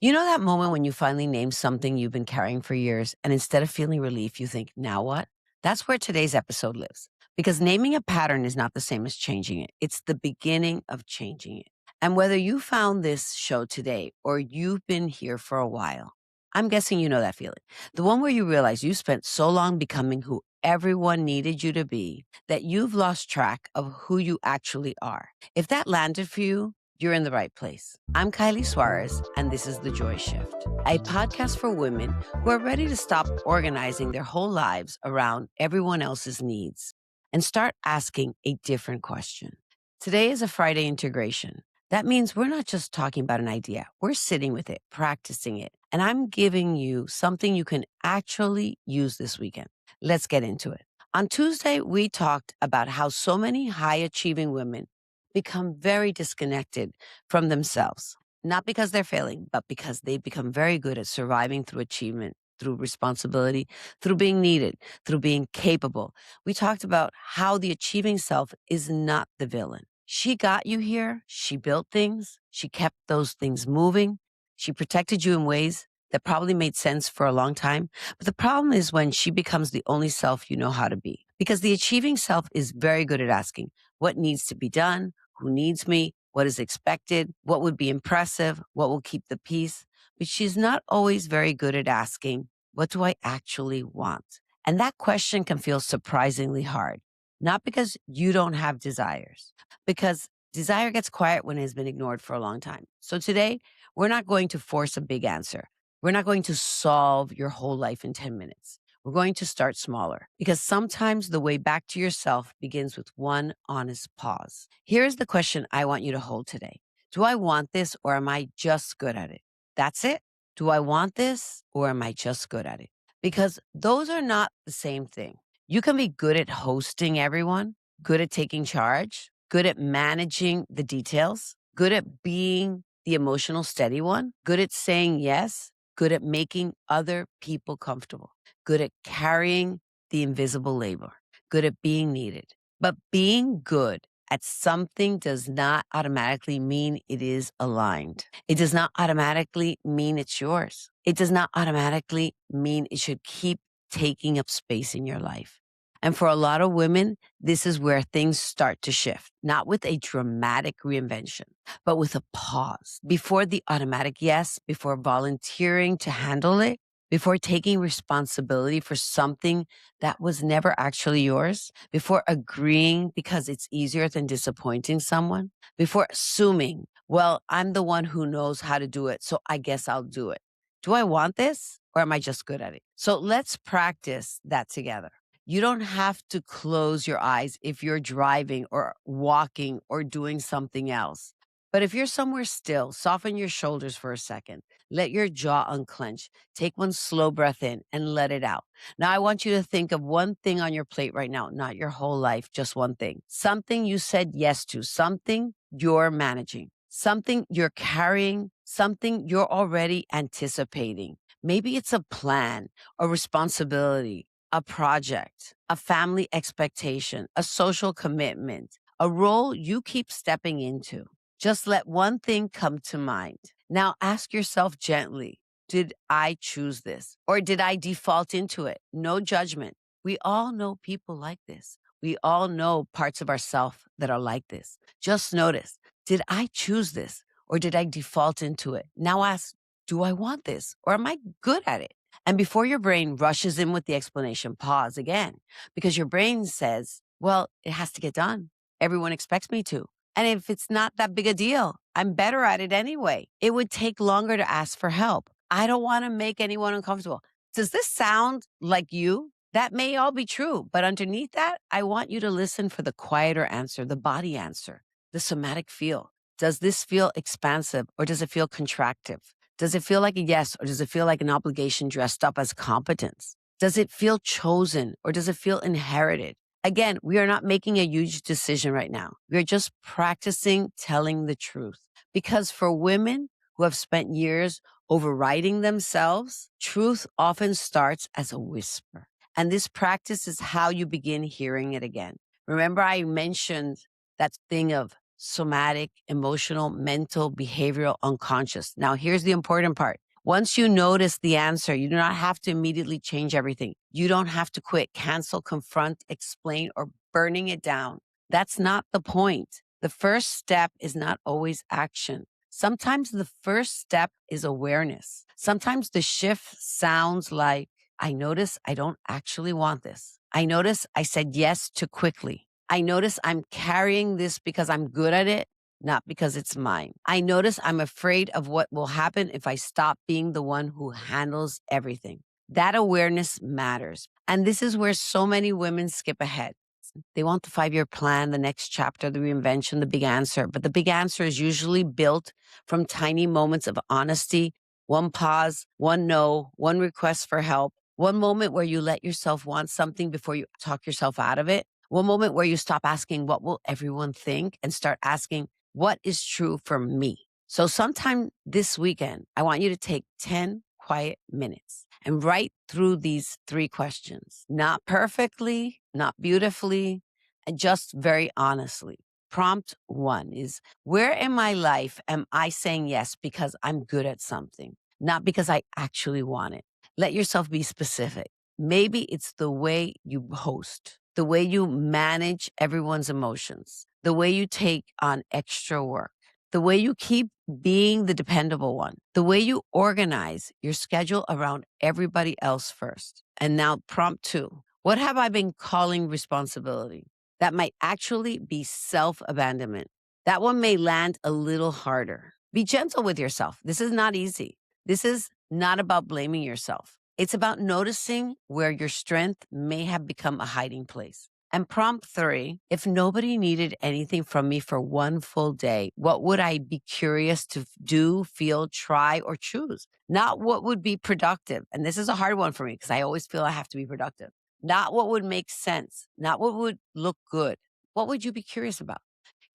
You know that moment when you finally name something you've been carrying for years, and instead of feeling relief, you think, now what? That's where today's episode lives. Because naming a pattern is not the same as changing it, it's the beginning of changing it. And whether you found this show today or you've been here for a while, I'm guessing you know that feeling. The one where you realize you spent so long becoming who everyone needed you to be that you've lost track of who you actually are. If that landed for you, you're in the right place. I'm Kylie Suarez, and this is The Joy Shift, a podcast for women who are ready to stop organizing their whole lives around everyone else's needs and start asking a different question. Today is a Friday integration. That means we're not just talking about an idea, we're sitting with it, practicing it, and I'm giving you something you can actually use this weekend. Let's get into it. On Tuesday, we talked about how so many high achieving women become very disconnected from themselves, not because they're failing, but because they've become very good at surviving through achievement, through responsibility, through being needed, through being capable. We talked about how the achieving self is not the villain. She got you here. She built things. She kept those things moving. She protected you in ways that probably made sense for a long time. But the problem is when she becomes the only self you know how to be. Because the achieving self is very good at asking what needs to be done, who needs me, what is expected, what would be impressive, what will keep the peace. But she's not always very good at asking, what do I actually want? And that question can feel surprisingly hard, not because you don't have desires, because desire gets quiet when it has been ignored for a long time. So today, we're not going to force a big answer. We're not going to solve your whole life in 10 minutes. We're going to start smaller because sometimes the way back to yourself begins with one honest pause. Here's the question I want you to hold today. Do I want this or am I just good at it? That's it. Do I want this or am I just good at it? Because those are not the same thing. You can be good at hosting everyone, good at taking charge, good at managing the details, good at being the emotional steady one, good at saying yes, good at making other people comfortable, good at carrying the invisible labor, good at being needed. But being good at something does not automatically mean it is aligned. It does not automatically mean it's yours. It does not automatically mean it should keep taking up space in your life. And for a lot of women, this is where things start to shift, not with a dramatic reinvention, but with a pause before the automatic yes, before volunteering to handle it, before taking responsibility for something that was never actually yours, before agreeing because it's easier than disappointing someone, before assuming, well, I'm the one who knows how to do it, so I guess I'll do it. Do I want this or am I just good at it? So let's practice that together. You don't have to close your eyes if you're driving or walking or doing something else. But if you're somewhere still, soften your shoulders for a second. Let your jaw unclench. Take one slow breath in and let it out. Now, I want you to think of one thing on your plate right now, not your whole life, just one thing. Something you said yes to, something you're managing, something you're carrying, something you're already anticipating. Maybe it's a plan, a responsibility, a project, a family expectation, a social commitment, a role you keep stepping into. Just let one thing come to mind. Now ask yourself gently, did I choose this or did I default into it? No judgment. We all know people like this. We all know parts of ourselves that are like this. Just notice, did I choose this or did I default into it? Now ask, do I want this or am I good at it? And before your brain rushes in with the explanation, pause again, because your brain says, well, it has to get done. Everyone expects me to. And if it's not that big a deal, I'm better at it anyway. It would take longer to ask for help. I don't want to make anyone uncomfortable. Does this sound like you? That may all be true, but underneath that, I want you to listen for the quieter answer, the body answer, the somatic feel. Does this feel expansive or does it feel contractive? Does it feel like a yes or does it feel like an obligation dressed up as competence? Does it feel chosen or does it feel inherited? Again, we are not making a huge decision right now. We're just practicing telling the truth. Because for women who have spent years overriding themselves, truth often starts as a whisper. And this practice is how you begin hearing it again. Remember, I mentioned that thing of somatic, emotional, mental, behavioral, unconscious. Now, here's the important part. Once you notice the answer, you do not have to immediately change everything. You don't have to quit, cancel, confront, explain, or burning it down. That's not the point. The first step is not always action. Sometimes the first step is awareness. Sometimes the shift sounds like, I notice I don't actually want this. I notice I said yes too quickly. I notice I'm carrying this because I'm good at it, not because it's mine. I notice I'm afraid of what will happen if I stop being the one who handles everything. That awareness matters. And this is where so many women skip ahead. They want the 5-year plan, the next chapter, the reinvention, the big answer. But the big answer is usually built from tiny moments of honesty, one pause, one no, one request for help, one moment where you let yourself want something before you talk yourself out of it, one moment where you stop asking, what will everyone think? And start asking, what is true for me? So sometime this weekend, I want you to take 10 quiet minutes and write through these 3 questions, not perfectly, not beautifully, and just very honestly. Prompt 1 is, where in my life am I saying yes because I'm good at something, not because I actually want it? Let yourself be specific. Maybe it's the way you host, the way you manage everyone's emotions, the way you take on extra work, the way you keep being the dependable one, the way you organize your schedule around everybody else first. And now, prompt 2, what have I been calling responsibility? That might actually be self abandonment. That one may land a little harder. Be gentle with yourself. This is not easy. This is not about blaming yourself. It's about noticing where your strength may have become a hiding place. And prompt 3, if nobody needed anything from me for one full day, what would I be curious to do, feel, try, or choose? Not what would be productive. And this is a hard one for me because I always feel I have to be productive. Not what would make sense, not what would look good. What would you be curious about?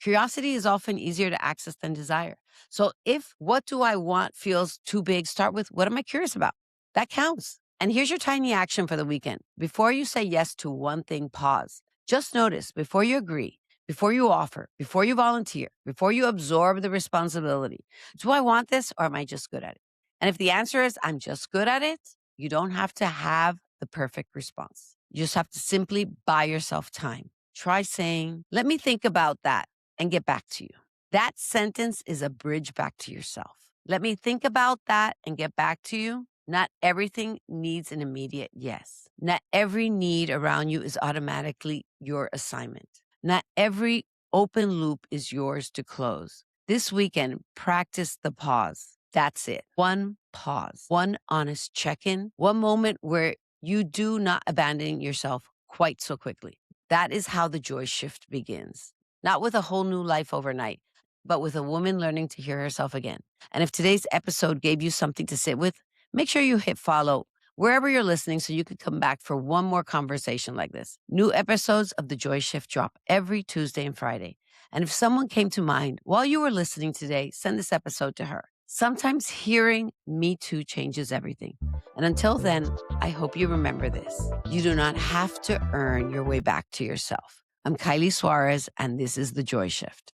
Curiosity is often easier to access than desire. So if what do I want feels too big, start with what am I curious about? That counts. And here's your tiny action for the weekend. Before you say yes to one thing, pause. Just notice before you agree, before you offer, before you volunteer, before you absorb the responsibility. Do I want this or am I just good at it? And if the answer is I'm just good at it, you don't have to have the perfect response. You just have to simply buy yourself time. Try saying, let me think about that and get back to you. That sentence is a bridge back to yourself. Let me think about that and get back to you. Not everything needs an immediate yes. Not every need around you is automatically your assignment. Not every open loop is yours to close. This weekend, practice the pause. That's it. One pause, one honest check-in, one moment where you do not abandon yourself quite so quickly. That is how the joy shift begins. Not with a whole new life overnight, but with a woman learning to hear herself again. And if today's episode gave you something to sit with, make sure you hit follow wherever you're listening so you can come back for one more conversation like this. New episodes of The Joy Shift drop every Tuesday and Friday. And if someone came to mind while you were listening today, send this episode to her. Sometimes hearing Me Too changes everything. And until then, I hope you remember this. You do not have to earn your way back to yourself. I'm Kylie Suarez, and this is The Joy Shift.